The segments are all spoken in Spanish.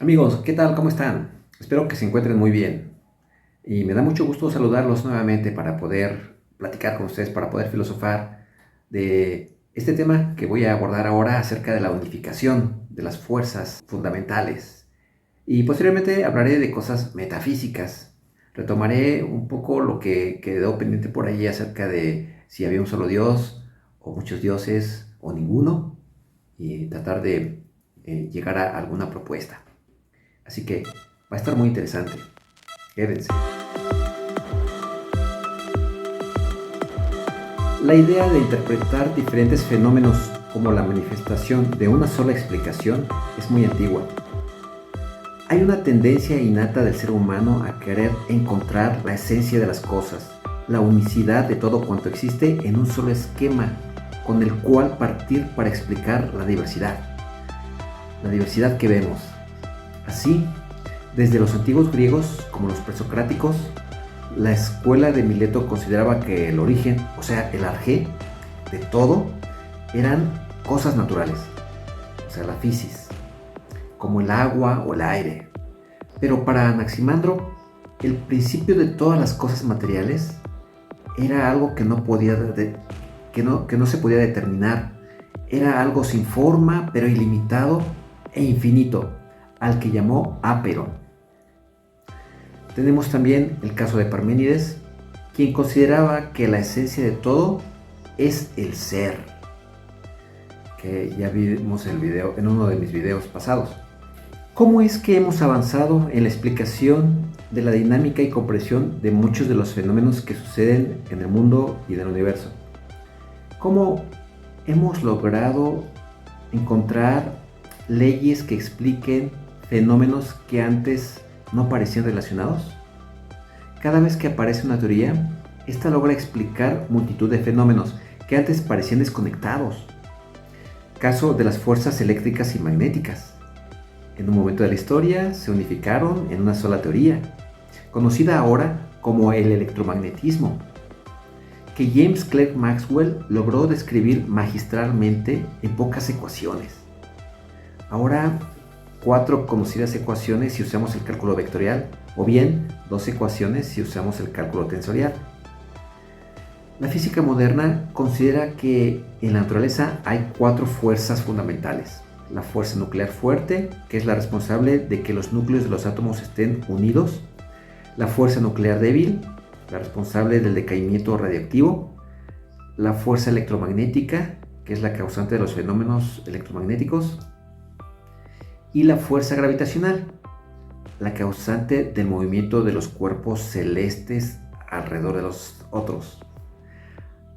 Amigos, ¿qué tal? ¿Cómo están? Espero que se encuentren muy bien. Y me da mucho gusto saludarlos nuevamente para poder platicar con ustedes, para poder filosofar de este tema que voy a abordar ahora acerca de la unificación de las fuerzas fundamentales. Y posteriormente hablaré de cosas metafísicas. Retomaré un poco lo que quedó pendiente por ahí acerca de si había un solo Dios, o muchos dioses, o ninguno, y tratar de llegar a alguna propuesta. Así que va a estar muy interesante. Quédense. La idea de interpretar diferentes fenómenos como la manifestación de una sola explicación es muy antigua. Hay una tendencia innata del ser humano a querer encontrar la esencia de las cosas, la unicidad de todo cuanto existe en un solo esquema con el cual partir para explicar la diversidad que vemos. Así, desde los antiguos griegos como los presocráticos, la escuela de Mileto consideraba que el origen, o sea, el arjé de todo, eran cosas naturales, o sea, la fisis, como el agua o el aire. Pero para Anaximandro, el principio de todas las cosas materiales era algo que no se podía determinar. Era algo sin forma, pero ilimitado e infinito, al que llamó ápero. Tenemos también el caso de Parménides, quien consideraba que la esencia de todo es el ser, que ya vimos el video en uno de mis videos pasados. ¿Cómo es que hemos avanzado en la explicación de la dinámica y comprensión de muchos de los fenómenos que suceden en el mundo y en el universo? ¿Cómo hemos logrado encontrar leyes que expliquen fenómenos que antes no parecían relacionados? Cada vez que aparece una teoría, esta logra explicar multitud de fenómenos que antes parecían desconectados. Caso de las fuerzas eléctricas y magnéticas. En un momento de la historia se unificaron en una sola teoría, conocida ahora como el electromagnetismo, que James Clerk Maxwell logró describir magistralmente en pocas ecuaciones. Ahora, 4 conocidas ecuaciones si usamos el cálculo vectorial, o bien 2 ecuaciones si usamos el cálculo tensorial. La física moderna considera que en la naturaleza hay 4 fuerzas fundamentales. La fuerza nuclear fuerte, que es la responsable de que los núcleos de los átomos estén unidos. La fuerza nuclear débil, la responsable del decaimiento radiactivo. La fuerza electromagnética, que es la causante de los fenómenos electromagnéticos. Y la fuerza gravitacional, la causante del movimiento de los cuerpos celestes alrededor de los otros.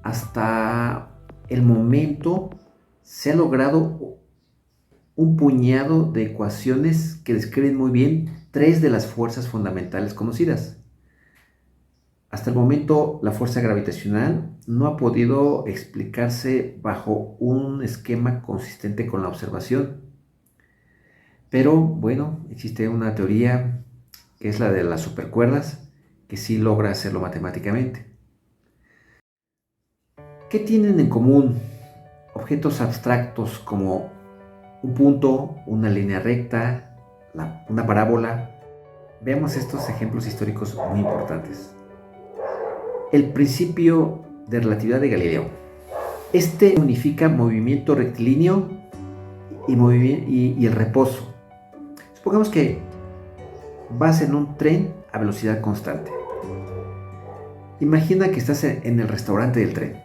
Hasta el momento se ha logrado un puñado de ecuaciones que describen muy bien 3 de las fuerzas fundamentales conocidas. Hasta el momento, la fuerza gravitacional no ha podido explicarse bajo un esquema consistente con la observación. Pero bueno, existe una teoría que es la de las supercuerdas, que sí logra hacerlo matemáticamente. ¿Qué tienen en común objetos abstractos como un punto, una línea recta, una parábola? Veamos estos ejemplos históricos muy importantes. El principio de relatividad de Galileo. Este unifica movimiento rectilíneo y el reposo. Supongamos que vas en un tren a velocidad constante. Imagina que estás en el restaurante del tren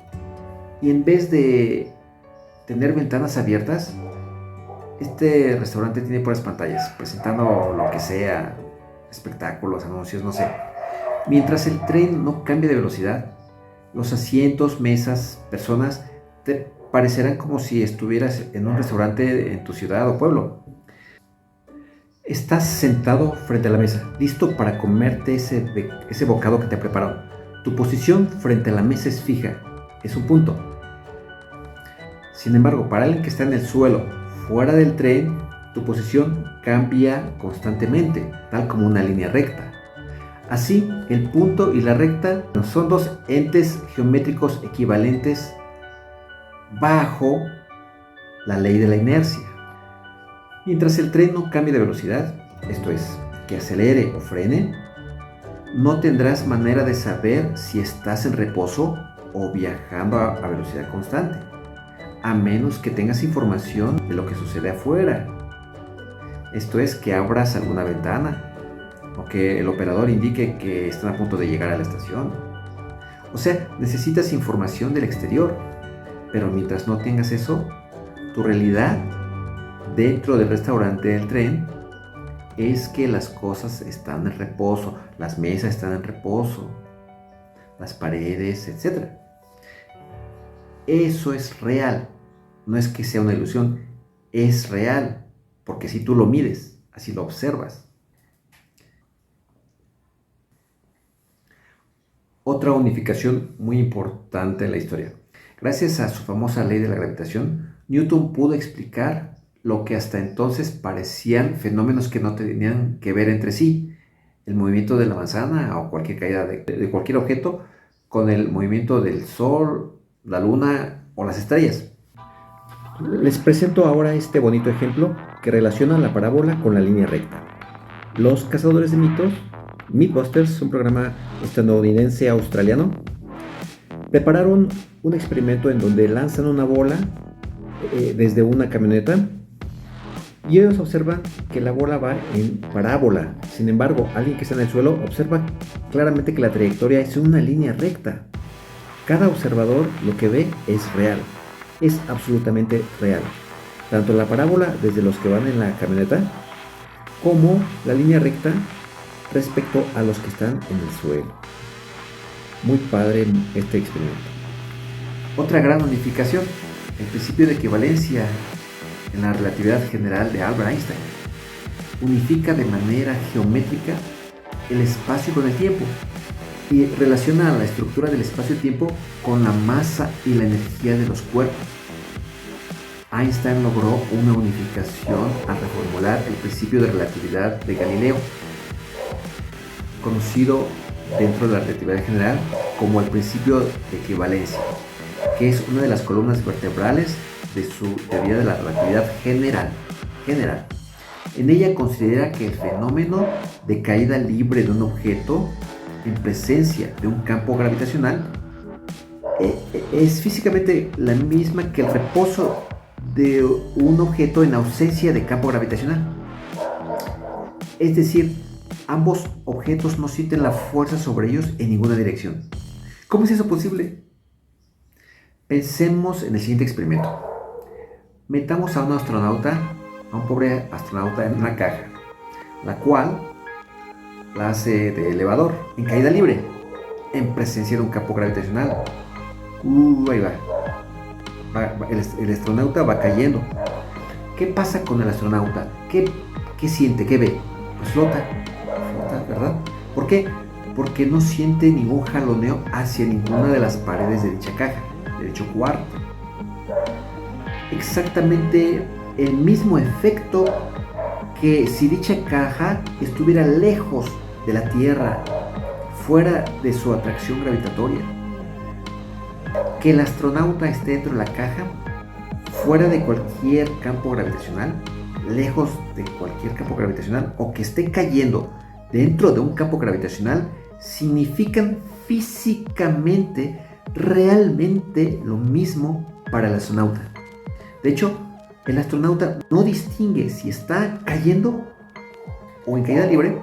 y en vez de tener ventanas abiertas, este restaurante tiene puras pantallas presentando lo que sea, espectáculos, anuncios, no sé. Mientras el tren no cambia de velocidad, los asientos, mesas, personas te parecerán como si estuvieras en un restaurante en tu ciudad o pueblo. Estás sentado frente a la mesa, listo para comerte ese bocado que te prepararon. Tu posición frente a la mesa es fija, es un punto. Sin embargo, para alguien que está en el suelo, fuera del tren, tu posición cambia constantemente, tal como una línea recta. Así, el punto y la recta son 2 entes geométricos equivalentes bajo la ley de la inercia. Mientras el tren no cambie de velocidad, esto es, que acelere o frene, no tendrás manera de saber si estás en reposo o viajando a velocidad constante, a menos que tengas información de lo que sucede afuera. Esto es, que abras alguna ventana o que el operador indique que están a punto de llegar a la estación. O sea, necesitas información del exterior, pero mientras no tengas eso, tu realidad dentro del restaurante del tren es que las cosas están en reposo, las mesas están en reposo, las paredes, etc. Eso es real, no es que sea una ilusión, es real, porque si tú lo mides, así lo observas. Otra unificación muy importante en la historia. Gracias a su famosa ley de la gravitación, Newton pudo explicar lo que hasta entonces parecían fenómenos que no tenían que ver entre sí. El movimiento de la manzana o cualquier caída de cualquier objeto con el movimiento del Sol, la Luna o las estrellas. Les presento ahora este bonito ejemplo que relaciona la parábola con la línea recta. Los cazadores de mitos, Mythbusters, un programa estadounidense-australiano, prepararon un experimento en donde lanzan una bola desde una camioneta y ellos observan que la bola va en parábola. Sin embargo, alguien que está en el suelo observa claramente que la trayectoria es una línea recta. Cada observador lo que ve es real, es absolutamente real. Tanto la parábola desde los que van en la camioneta como la línea recta respecto a los que están en el suelo. Muy padre este experimento. Otra gran unificación, el principio de equivalencia en la relatividad general de Albert Einstein. Unifica de manera geométrica el espacio con el tiempo y relaciona la estructura del espacio-tiempo con la masa y la energía de los cuerpos. Einstein logró una unificación al reformular el principio de relatividad de Galileo, conocido dentro de la relatividad general como el principio de equivalencia, que es una de las columnas vertebrales de su teoría de la relatividad general. En ella considera que el fenómeno de caída libre de un objeto en presencia de un campo gravitacional es físicamente la misma que el reposo de un objeto en ausencia de campo gravitacional. Es decir, ambos objetos no sienten la fuerza sobre ellos en ninguna dirección. ¿Cómo es eso posible? Pensemos en el siguiente experimento. Metamos a un pobre astronauta en una caja, la cual la hace de elevador, en caída libre, en presencia de un campo gravitacional. Ahí va. El astronauta va cayendo. ¿Qué pasa con el astronauta? ¿Qué siente? ¿Qué ve? Pues flota, ¿verdad? ¿Por qué? Porque no siente ningún jaloneo hacia ninguna de las paredes de dicha caja, de dicho cuarto. Exactamente el mismo efecto que si dicha caja estuviera lejos de la Tierra, fuera de su atracción gravitatoria. Que el astronauta esté dentro de la caja, fuera de cualquier campo gravitacional, lejos de cualquier campo gravitacional, o que esté cayendo dentro de un campo gravitacional, significan físicamente, realmente lo mismo para el astronauta. De hecho, el astronauta no distingue si está cayendo o en caída libre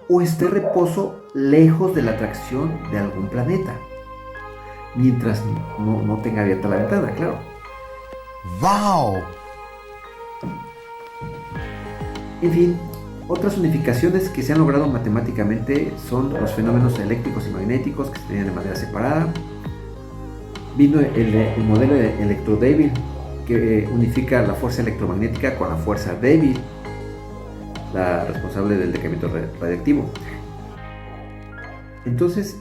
o está en reposo lejos de la atracción de algún planeta. Mientras no tenga abierta la ventana, claro. ¡Wow! En fin, otras unificaciones que se han logrado matemáticamente son los fenómenos eléctricos y magnéticos que se tenían de manera separada. Vino el modelo electrodébil, que unifica la fuerza electromagnética con la fuerza débil, la responsable del decaimiento radiactivo. Entonces,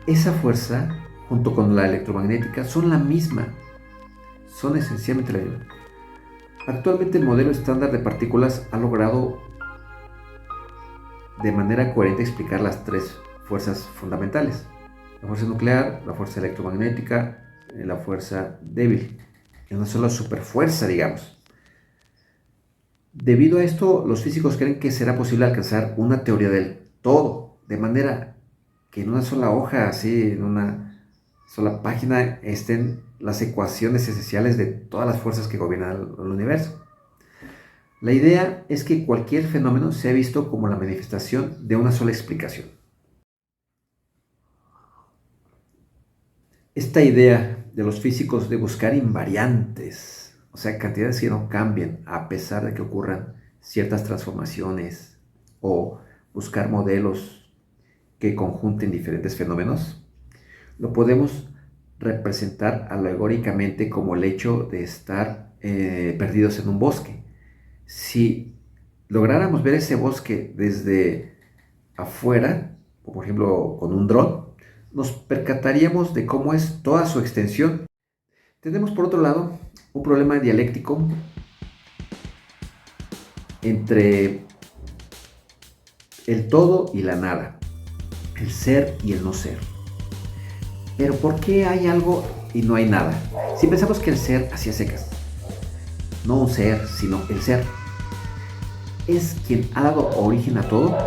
esa fuerza, junto con la electromagnética, son la misma, son esencialmente la misma. Actualmente el modelo estándar de partículas ha logrado de manera coherente explicar las tres fuerzas fundamentales: la fuerza nuclear, la fuerza electromagnética y la fuerza débil, en una sola superfuerza, digamos. Debido a esto, los físicos creen que será posible alcanzar una teoría del todo, de manera que en una sola hoja, así, en una sola página, estén las ecuaciones esenciales de todas las fuerzas que gobiernan el universo. La idea es que cualquier fenómeno sea visto como la manifestación de una sola explicación. Esta idea de los físicos de buscar invariantes, o sea, cantidades que no cambien a pesar de que ocurran ciertas transformaciones, o buscar modelos que conjunten diferentes fenómenos, lo podemos representar alegóricamente como el hecho de estar perdidos en un bosque. Si lográramos ver ese bosque desde afuera, o por ejemplo con un dron, nos percataríamos de cómo es toda su extensión. Tenemos por otro lado un problema dialéctico entre el todo y la nada, el ser y el no ser. Pero ¿por qué hay algo y no hay nada? Si pensamos que el ser, así a secas, no un ser, sino el ser, es quien ha dado origen a todo,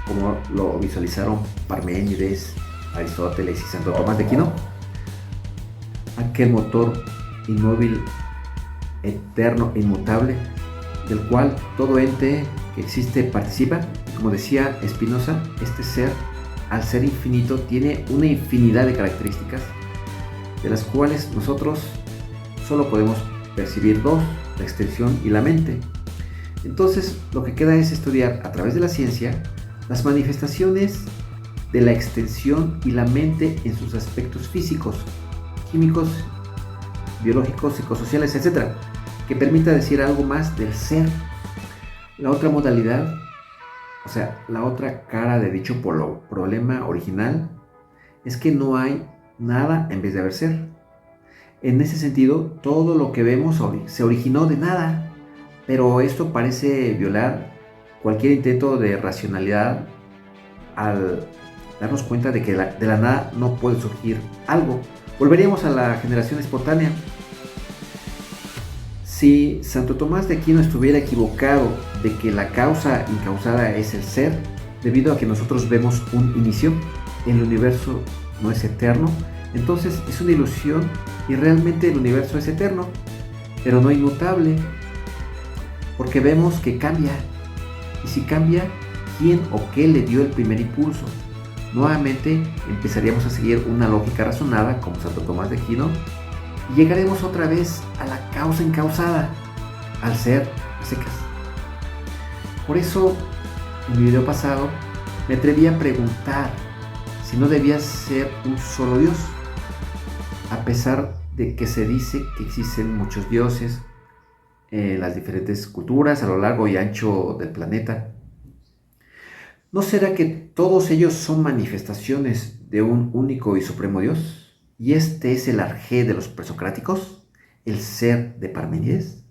como lo visualizaron Parménides, Aristóteles y Santo Tomás de Aquino, aquel motor inmóvil, eterno e inmutable, del cual todo ente que existe participa. Como decía Spinoza, este ser, al ser infinito, tiene una infinidad de características, de las cuales nosotros solo podemos percibir dos, la extensión y la mente. Entonces, lo que queda es estudiar a través de la ciencia las manifestaciones de la extensión y la mente en sus aspectos físicos, químicos, biológicos, psicosociales, etc., que permita decir algo más del ser. La otra modalidad, o sea, la otra cara de dicho problema original, es que no hay nada en vez de haber ser. En ese sentido, todo lo que vemos se originó de nada, pero esto parece violar cualquier intento de racionalidad al darnos cuenta de que de la nada no puede surgir algo. Volveríamos a la generación espontánea. Si Santo Tomás de Aquino estuviera equivocado de que la causa incausada es el ser, debido a que nosotros vemos un inicio, el universo no es eterno, entonces es una ilusión y realmente el universo es eterno, pero no inmutable, porque vemos que cambia. Y si cambia, ¿quién o qué le dio el primer impulso? Nuevamente empezaríamos a seguir una lógica razonada como Santo Tomás de Aquino y llegaremos otra vez a la causa incausada, al ser a secas. Por eso, en mi video pasado, me atreví a preguntar si no debía ser un solo Dios, a pesar de que se dice que existen muchos dioses en las diferentes culturas a lo largo y ancho del planeta. ¿No será que todos ellos son manifestaciones de un único y supremo Dios? ¿Y este es el arjé de los presocráticos? ¿El ser de Parménides?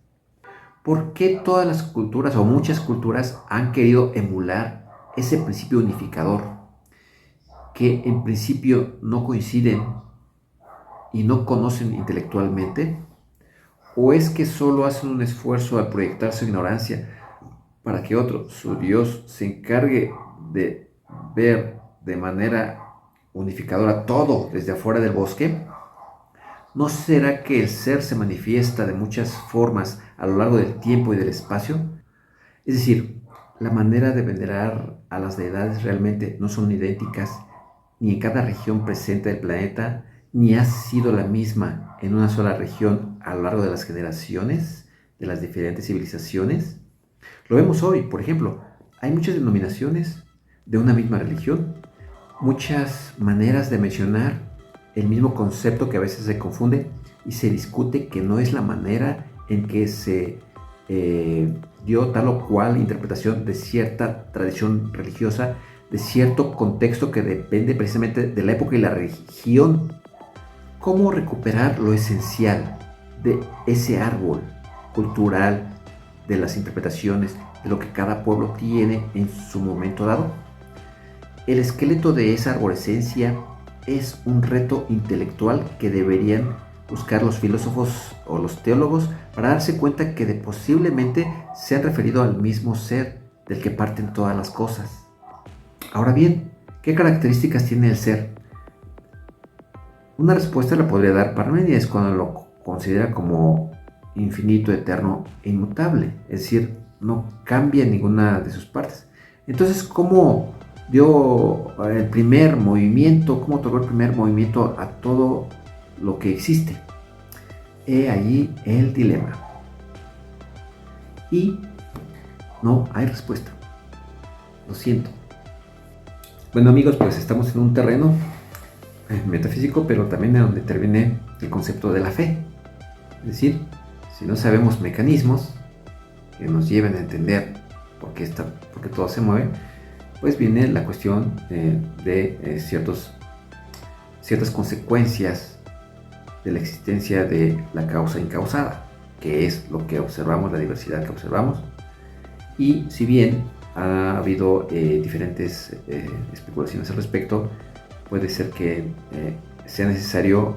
¿Por qué todas las culturas o muchas culturas han querido emular ese principio unificador, que en principio no coinciden y no conocen intelectualmente? ¿O es que solo hacen un esfuerzo al proyectar su ignorancia para que otro, su Dios, se encargue de ver de manera unificadora todo desde afuera del bosque? ¿No será que el ser se manifiesta de muchas formas a lo largo del tiempo y del espacio? Es decir, la manera de venerar a las deidades realmente no son idénticas ni en cada región presente del planeta, ni ha sido la misma en una sola región a lo largo de las generaciones de las diferentes civilizaciones. Lo vemos hoy, por ejemplo, hay muchas denominaciones de una misma religión, muchas maneras de mencionar el mismo concepto que a veces se confunde y se discute que no es la manera en que se dio tal o cual interpretación de cierta tradición religiosa, de cierto contexto que depende precisamente de la época y la región. ¿Cómo recuperar lo esencial de ese árbol cultural, de las interpretaciones, de lo que cada pueblo tiene en su momento dado? El esqueleto de esa arborescencia es un reto intelectual que deberían buscar los filósofos o los teólogos para darse cuenta que posiblemente se han referido al mismo ser del que parten todas las cosas. Ahora bien, ¿qué características tiene el ser? Una respuesta la podría dar Parménides cuando lo considera como infinito, eterno e inmutable, es decir, no cambia ninguna de sus partes. Entonces, ¿cómo dio el primer movimiento, cómo otorgó el primer movimiento a todo lo que existe? He allí el dilema. Y no hay respuesta. Lo siento. Bueno, amigos, pues estamos en un terreno metafísico, pero también en donde interviene el concepto de la fe. Es decir, si no sabemos mecanismos que nos lleven a entender por qué todo se mueve, pues viene la cuestión de ciertas consecuencias de la existencia de la causa incausada, que es lo que observamos, la diversidad que observamos. Y si bien ha habido diferentes especulaciones al respecto, puede ser que sea necesario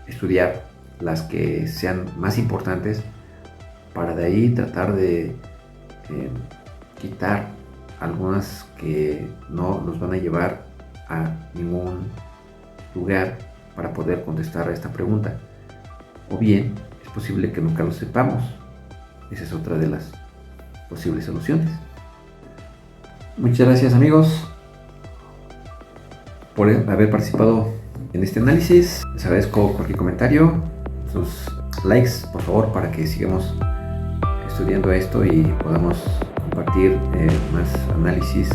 estudiar las que sean más importantes para de ahí tratar de quitar algunas que no nos van a llevar a ningún lugar para poder contestar a esta pregunta. O bien, es posible que nunca lo sepamos. Esa es otra de las posibles soluciones. Muchas gracias, amigos, por haber participado en este análisis. Les agradezco cualquier comentario, sus likes, por favor, para que sigamos estudiando esto y podamos compartir más análisis